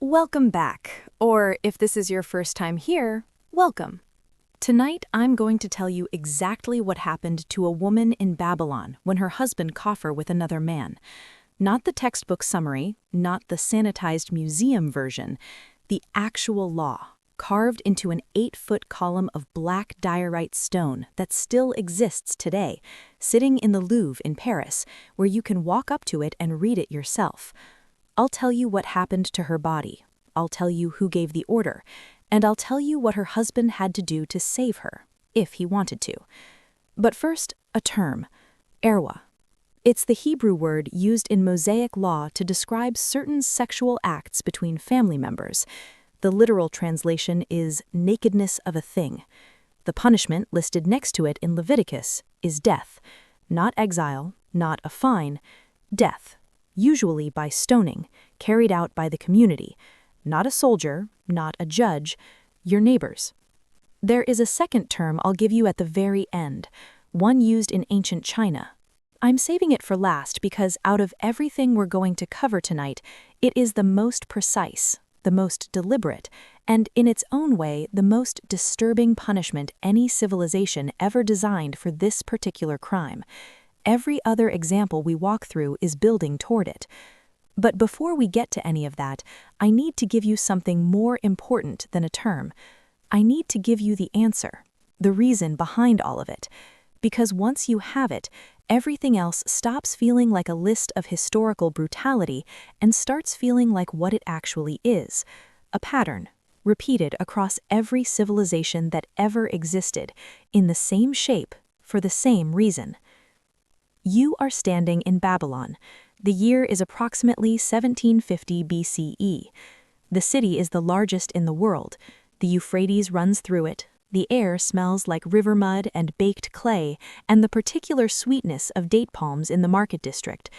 Welcome back, or if this is your first time here, welcome. Tonight, I'm going to tell you exactly what happened to a woman in Babylon when her husband caught her with another man. Not the textbook summary, not the sanitized museum version, the actual law, carved into an 8-foot column of black diorite stone that still exists today, sitting in the Louvre in Paris, where you can walk up to it and read it yourself. I'll tell you what happened to her body, I'll tell you who gave the order, and I'll tell you what her husband had to do to save her, if he wanted to. But first, a term, erwa. It's the Hebrew word used in Mosaic law to describe certain sexual acts between family members. The literal translation is nakedness of a thing. The punishment listed next to it in Leviticus is death, not exile, not a fine, death. Usually by stoning, carried out by the community, not a soldier, not a judge, your neighbors. There is a second term I'll give you at the very end, one used in ancient China. I'm saving it for last because out of everything we're going to cover tonight, it is the most precise, the most deliberate, and in its own way, the most disturbing punishment any civilization ever designed for this particular crime. Every other example we walk through is building toward it. But before we get to any of that, I need to give you something more important than a term. I need to give you the answer, the reason behind all of it. Because once you have it, everything else stops feeling like a list of historical brutality and starts feeling like what it actually is, a pattern, repeated across every civilization that ever existed, in the same shape, for the same reason. You are standing in Babylon. The year is approximately 1750 BCE. The city is the largest in the world. The Euphrates runs through it. The air smells like river mud and baked clay and the particular sweetness of date palms in the market district.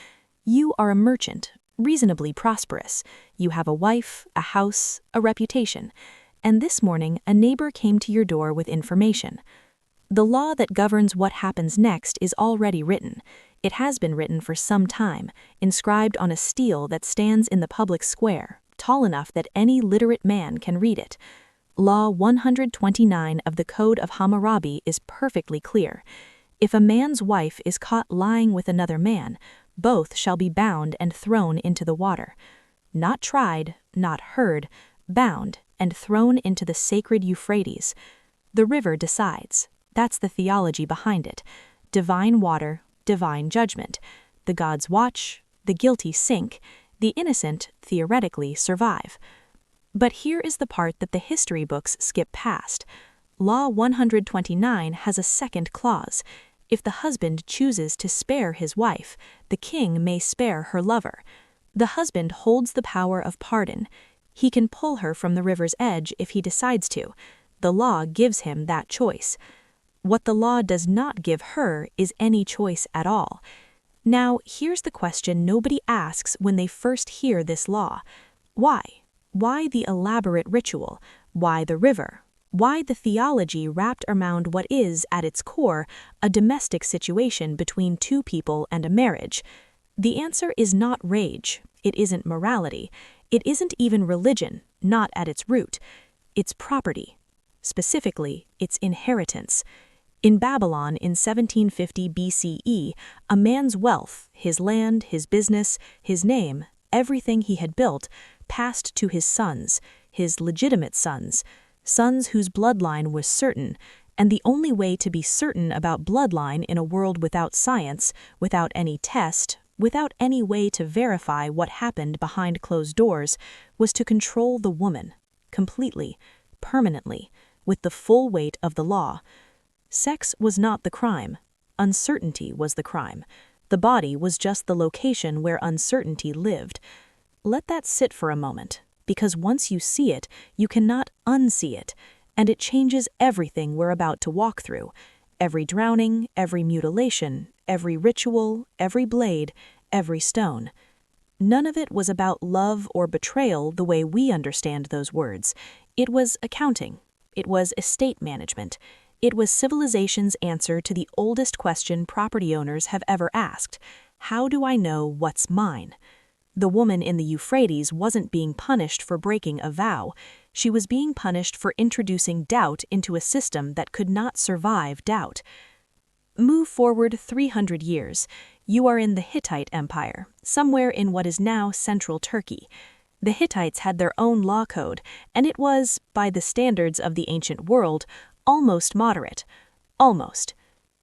You are a merchant, reasonably prosperous. You have a wife, a house, a reputation. And this morning, a neighbor came to your door with information. The law that governs what happens next is already written. It has been written for some time, inscribed on a stele that stands in the public square, tall enough that any literate man can read it. Law 129 of the Code of Hammurabi is perfectly clear. If a man's wife is caught lying with another man, both shall be bound and thrown into the water. Not tried, not heard, bound and thrown into the sacred Euphrates. The river decides. That's the theology behind it. Divine water, divine judgment. The gods watch, the guilty sink, the innocent, theoretically, survive. But here is the part that the history books skip past. Law 129 has a second clause. If the husband chooses to spare his wife, the king may spare her lover. The husband holds the power of pardon. He can pull her from the river's edge if he decides to. The law gives him that choice. What the law does not give her is any choice at all. Now, here's the question nobody asks when they first hear this law. Why? Why the elaborate ritual? Why the river? Why the theology wrapped around what is, at its core, a domestic situation between two people and a marriage? The answer is not rage. It isn't morality. It isn't even religion, not at its root. It's property. Specifically, it's inheritance. In Babylon in 1750 BCE, a man's wealth, his land, his business, his name, everything he had built, passed to his sons, his legitimate sons, sons whose bloodline was certain, and the only way to be certain about bloodline in a world without science, without any test, without any way to verify what happened behind closed doors, was to control the woman, completely, permanently, with the full weight of the law. Sex was not the crime. Uncertainty was the crime. The body was just the location where uncertainty lived. Let that sit for a moment, because once you see it, you cannot unsee it, and it changes everything we're about to walk through. Every drowning, every mutilation, every ritual, every blade, every stone. None of it was about love or betrayal the way we understand those words. It was accounting. It was estate management. It was civilization's answer to the oldest question property owners have ever asked. How do I know what's mine? The woman in the Euphrates wasn't being punished for breaking a vow. She was being punished for introducing doubt into a system that could not survive doubt. Move forward 300 years. You are in the Hittite Empire, somewhere in what is now central Turkey. The Hittites had their own law code, and it was, by the standards of the ancient world, almost moderate. Almost.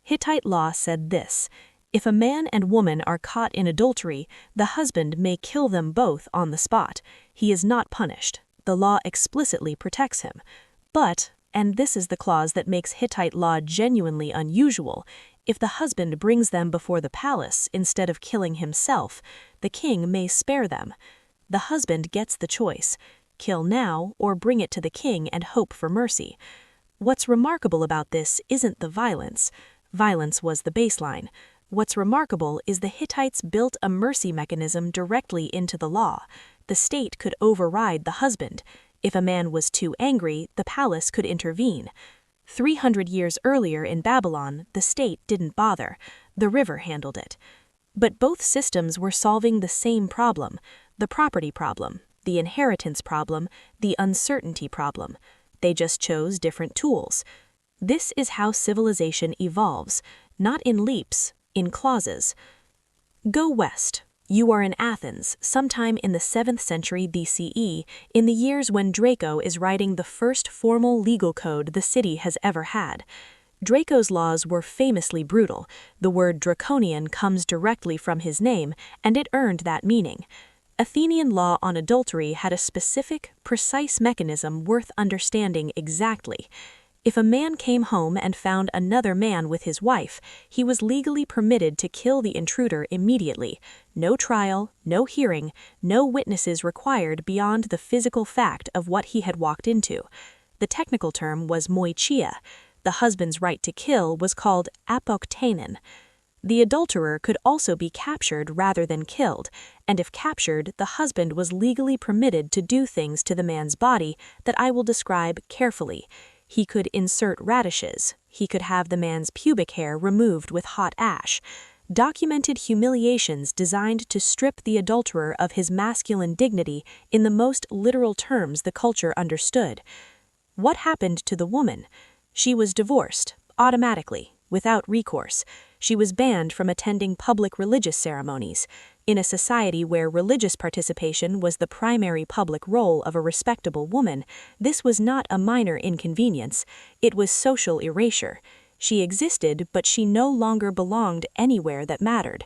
Hittite law said this: if a man and woman are caught in adultery, the husband may kill them both on the spot. He is not punished. The law explicitly protects him. But, and this is the clause that makes Hittite law genuinely unusual, if the husband brings them before the palace instead of killing himself, the king may spare them. The husband gets the choice: kill now or bring it to the king and hope for mercy. What's remarkable about this isn't the violence. Violence was the baseline. What's remarkable is the Hittites built a mercy mechanism directly into the law. The state could override the husband. If a man was too angry, the palace could intervene. 300 years earlier in Babylon, the state didn't bother. The river handled it. But both systems were solving the same problem: the property problem, the inheritance problem, the uncertainty problem. They just chose different tools. This is how civilization evolves, not in leaps, in clauses. Go west. You are in Athens, sometime in the 7th century BCE, in the years when Draco is writing the first formal legal code the city has ever had. Draco's laws were famously brutal. The word draconian comes directly from his name, and it earned that meaning. Athenian law on adultery had a specific, precise mechanism worth understanding exactly. If a man came home and found another man with his wife, he was legally permitted to kill the intruder immediately. No trial, no hearing, no witnesses required beyond the physical fact of what he had walked into. The technical term was moichia. The husband's right to kill was called apoktainen. The adulterer could also be captured rather than killed, and if captured, the husband was legally permitted to do things to the man's body that I will describe carefully. He could insert radishes. He could have the man's pubic hair removed with hot ash. Documented humiliations designed to strip the adulterer of his masculine dignity in the most literal terms the culture understood. What happened to the woman? She was divorced, automatically, without recourse. She was banned from attending public religious ceremonies. In a society where religious participation was the primary public role of a respectable woman, this was not a minor inconvenience. It was social erasure. She existed, but she no longer belonged anywhere that mattered.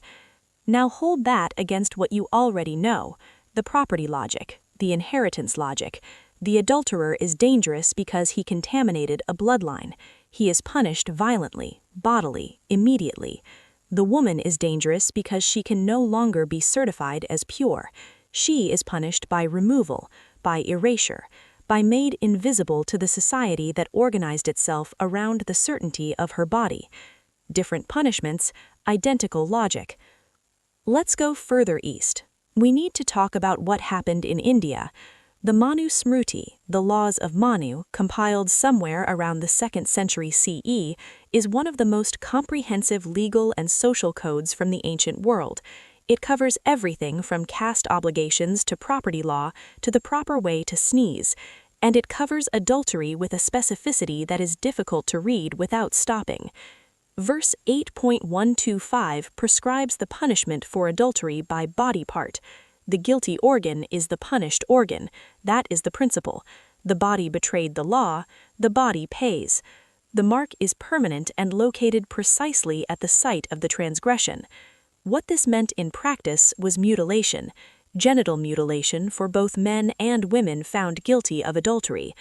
Now hold that against what you already know: the property logic, the inheritance logic. The adulterer is dangerous because he contaminated a bloodline. He is punished violently, bodily, immediately. The woman is dangerous because she can no longer be certified as pure. She is punished by removal, by erasure, by made invisible to the society that organized itself around the certainty of her body. Different punishments, identical logic. Let's go further east. We need to talk about what happened in India. The Manu Smriti, the laws of Manu, compiled somewhere around the 2nd century CE, is one of the most comprehensive legal and social codes from the ancient world. It covers everything from caste obligations to property law to the proper way to sneeze, and it covers adultery with a specificity that is difficult to read without stopping. Verse 8.125 prescribes the punishment for adultery by body part. The guilty organ is the punished organ. That is the principle. The body betrayed the law. The body pays. The mark is permanent and located precisely at the site of the transgression. What this meant in practice was mutilation, genital mutilation for both men and women found guilty of adultery.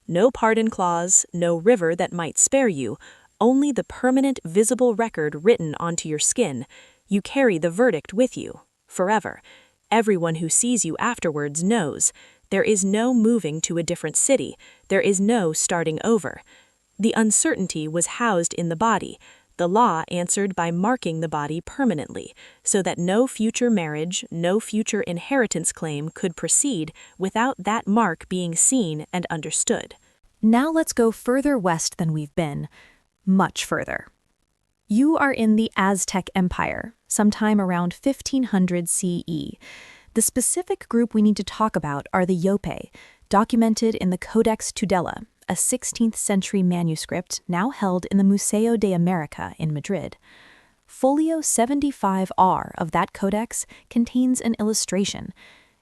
No pardon clause, no river that might spare you, only the permanent visible record written onto your skin. You carry the verdict with you, forever. Everyone who sees you afterwards knows. There is no moving to a different city. There is no starting over. The uncertainty was housed in the body. The law answered by marking the body permanently, so that no future marriage, no future inheritance claim could proceed without that mark being seen and understood. Now let's go further west than we've been. Much further. You are in the Aztec Empire, sometime around 1500 CE. The specific group we need to talk about are the Yope, documented in the Codex Tudela, a 16th century manuscript now held in the Museo de America in Madrid. Folio 75R of that codex contains an illustration.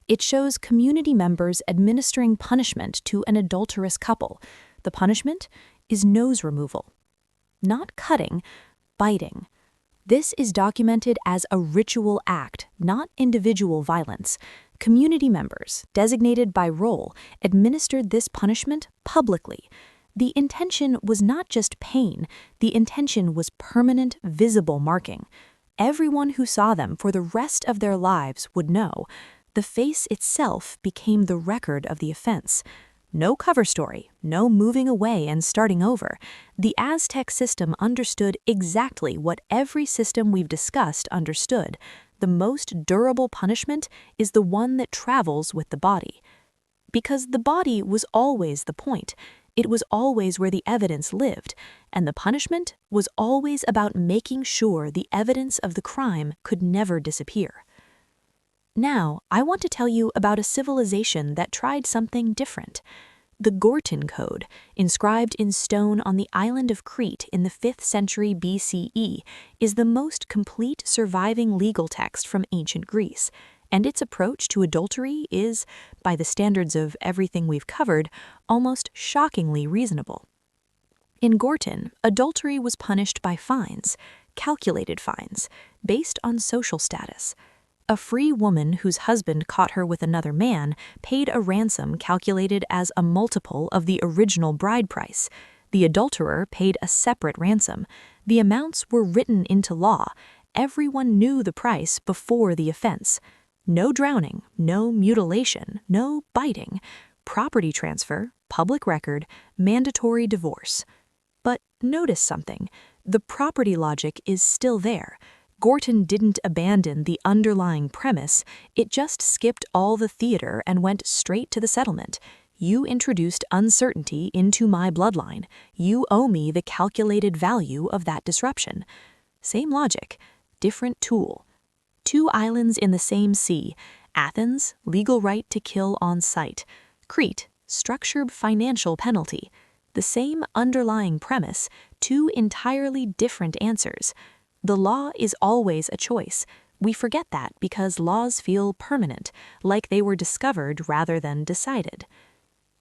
It shows community members administering punishment to an adulterous couple. The punishment is nose removal. Not cutting, biting. This is documented as a ritual act, not individual violence. Community members, designated by role, administered this punishment publicly. The intention was not just pain, the intention was permanent, visible marking. Everyone who saw them for the rest of their lives would know. The face itself became the record of the offense. No cover story, no moving away and starting over. The Aztec system understood exactly what every system we've discussed understood. The most durable punishment is the one that travels with the body. Because the body was always the point. It was always where the evidence lived, and the punishment was always about making sure the evidence of the crime could never disappear. Now, I want to tell you about a civilization that tried something different. The Gorton Code, inscribed in stone on the island of Crete in the 5th century BCE, is the most complete surviving legal text from ancient Greece, and its approach to adultery is, by the standards of everything we've covered, almost shockingly reasonable. In Gorton, adultery was punished by fines, calculated fines, based on social status. A free woman whose husband caught her with another man paid a ransom calculated as a multiple of the original bride price. The adulterer paid a separate ransom. The amounts were written into law. Everyone knew the price before the offense. No drowning, no mutilation, no biting, property transfer, public record, mandatory divorce. But notice something. The property logic is still there. Gorton didn't abandon the underlying premise, it just skipped all the theater and went straight to the settlement. You introduced uncertainty into my bloodline. You owe me the calculated value of that disruption. Same logic, different tool. 2 islands in the same sea. Athens, legal right to kill on sight. Crete, structured financial penalty. The same underlying premise, 2 entirely different answers. The law is always a choice. We forget that because laws feel permanent, like they were discovered rather than decided.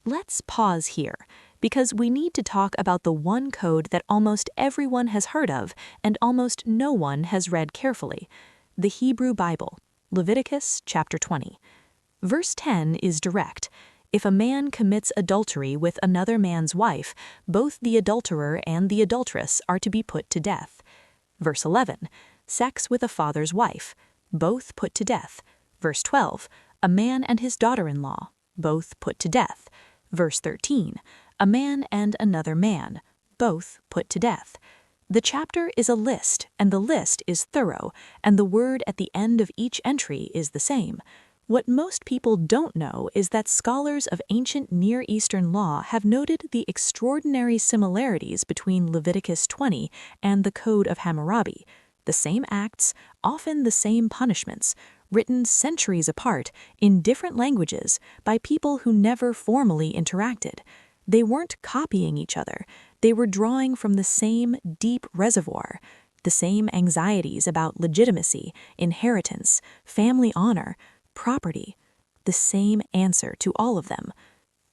Let's pause here, because we need to talk about the one code that almost everyone has heard of and almost no one has read carefully. The Hebrew Bible, Leviticus chapter 20. Verse 10 is direct. If a man commits adultery with another man's wife, both the adulterer and the adulteress are to be put to death. Verse 11, sex with a father's wife, both put to death. Verse 12, a man and his daughter-in-law, both put to death. Verse 13, a man and another man, both put to death. The chapter is a list, and the list is thorough, and the word at the end of each entry is the same. What most people don't know is that scholars of ancient Near Eastern law have noted the extraordinary similarities between Leviticus 20 and the Code of Hammurabi. The same acts, often the same punishments, written centuries apart in different languages by people who never formally interacted. They weren't copying each other. They were drawing from the same deep reservoir, the same anxieties about legitimacy, inheritance, family honor, property, the same answer to all of them.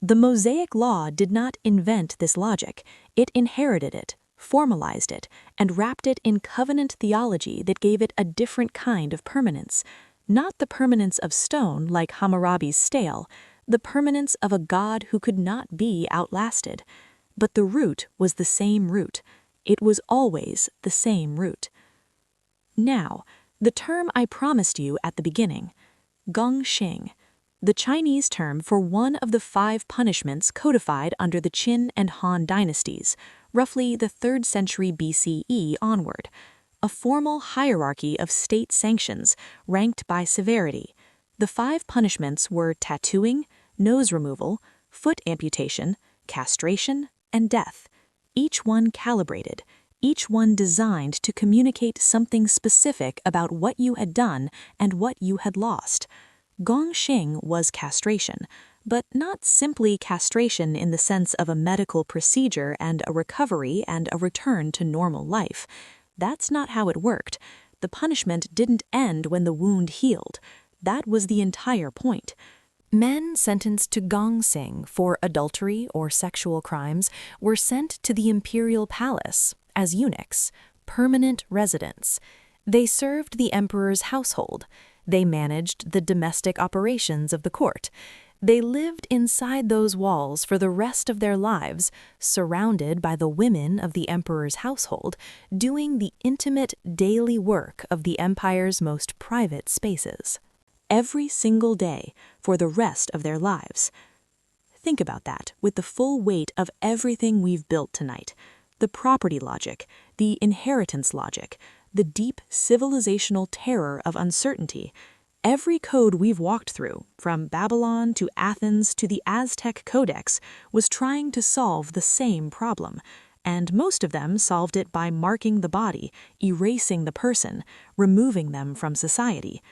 The Mosaic Law did not invent this logic. It inherited it, formalized it, and wrapped it in covenant theology that gave it a different kind of permanence. Not the permanence of stone like Hammurabi's stele, the permanence of a God who could not be outlasted. But the root was the same root. It was always the same root. Now, the term I promised you at the beginning, gongxing, the Chinese term for one of the 5 punishments codified under the Qin and Han dynasties, roughly the 3rd century BCE onward, a formal hierarchy of state sanctions ranked by severity. The 5 punishments were tattooing, nose removal, foot amputation, castration, and death, each one calibrated, each one designed to communicate something specific about what you had done and what you had lost. Gongxing was castration, but not simply castration in the sense of a medical procedure and a recovery and a return to normal life. That's not how it worked. The punishment didn't end when the wound healed. That was the entire point. Men sentenced to Gongxing for adultery or sexual crimes were sent to the imperial palace as eunuchs, permanent residents. They served the emperor's household. They managed the domestic operations of the court. They lived inside those walls for the rest of their lives, surrounded by the women of the emperor's household, doing the intimate daily work of the empire's most private spaces. Every single day for the rest of their lives. Think about that with the full weight of everything we've built tonight. The property logic, the inheritance logic, the deep civilizational terror of uncertainty. Every code we've walked through, from Babylon to Athens to the Aztec Codex, was trying to solve the same problem. And most of them solved it by marking the body, erasing the person, removing them from society.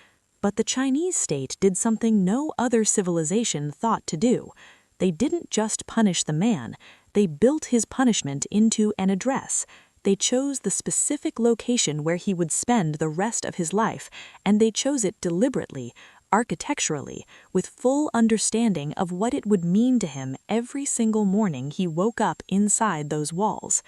But the Chinese state did something no other civilization thought to do. They didn't just punish the man, they built his punishment into an address. They chose the specific location where he would spend the rest of his life, and they chose it deliberately, architecturally, with full understanding of what it would mean to him every single morning he woke up inside those walls.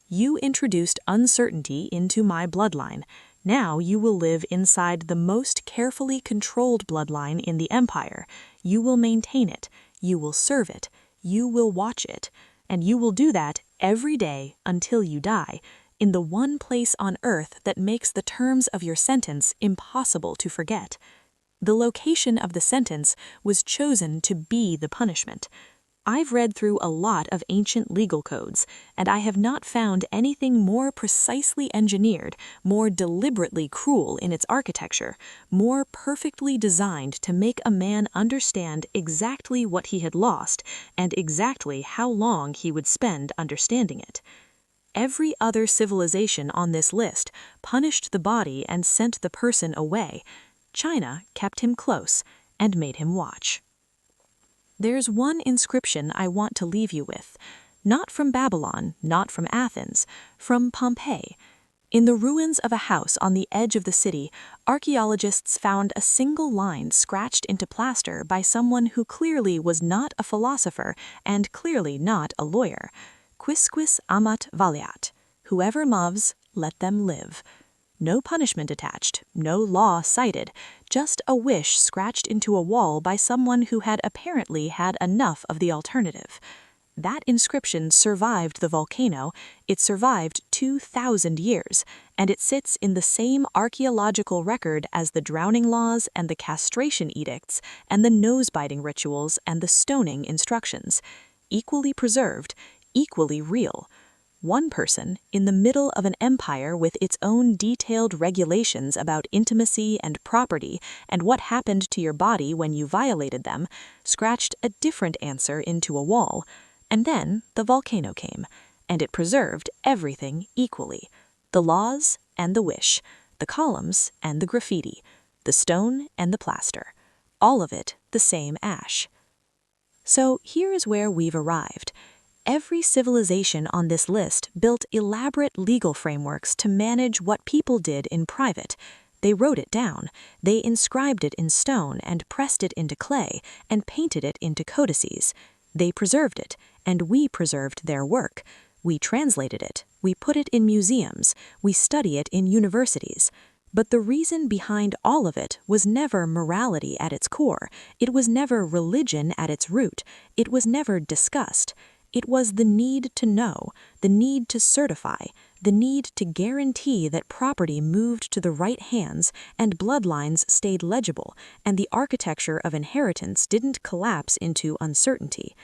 You introduced uncertainty into my bloodline. Now you will live inside the most carefully controlled bloodline in the empire. You will maintain it. You will serve it. You will watch it. And you will do that every day until you die, in the one place on earth that makes the terms of your sentence impossible to forget. The location of the sentence was chosen to be the punishment. I've read through a lot of ancient legal codes, and I have not found anything more precisely engineered, more deliberately cruel in its architecture, more perfectly designed to make a man understand exactly what he had lost and exactly how long he would spend understanding it. Every other civilization on this list punished the body and sent the person away. China kept him close and made him watch. There's one inscription I want to leave you with, not from Babylon, not from Athens, from Pompeii. In the ruins of a house on the edge of the city, archaeologists found a single line scratched into plaster by someone who clearly was not a philosopher and clearly not a lawyer. Quisquis amat valeat. Whoever loves, let them live. No punishment attached, no law cited, just a wish scratched into a wall by someone who had apparently had enough of the alternative. That inscription survived the volcano, it survived 2,000 years, and it sits in the same archaeological record as the drowning laws and the castration edicts and the nose-biting rituals and the stoning instructions. Equally preserved, equally real. One person, in the middle of an empire with its own detailed regulations about intimacy and property and what happened to your body when you violated them, scratched a different answer into a wall. And then the volcano came, and it preserved everything equally. The laws and the wish, the columns and the graffiti, the stone and the plaster. All of it the same ash. So here is where we've arrived. Every civilization on this list built elaborate legal frameworks to manage what people did in private. They wrote it down, they inscribed it in stone and pressed it into clay and painted it into codices. They preserved it, and we preserved their work. We translated it, we put it in museums, we study it in universities. But the reason behind all of it was never morality at its core. It was never religion at its root. It was never discussed. It was the need to know, the need to certify, the need to guarantee that property moved to the right hands and bloodlines stayed legible and the architecture of inheritance didn't collapse into uncertainty.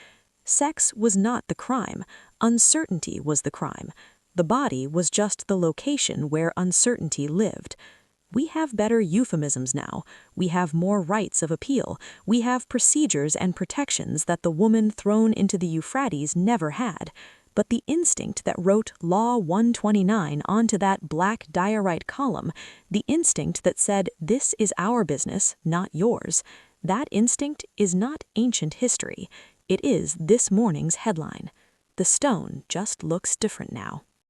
Sex was not the crime, uncertainty was the crime. The body was just the location where uncertainty lived. We have better euphemisms now. We have more rights of appeal. We have procedures and protections that the woman thrown into the Euphrates never had. But the instinct that wrote Law 129 onto that black diorite column, the instinct that said, "This is our business, not yours," That instinct is not ancient history. It is this morning's headline. The stone just looks different now.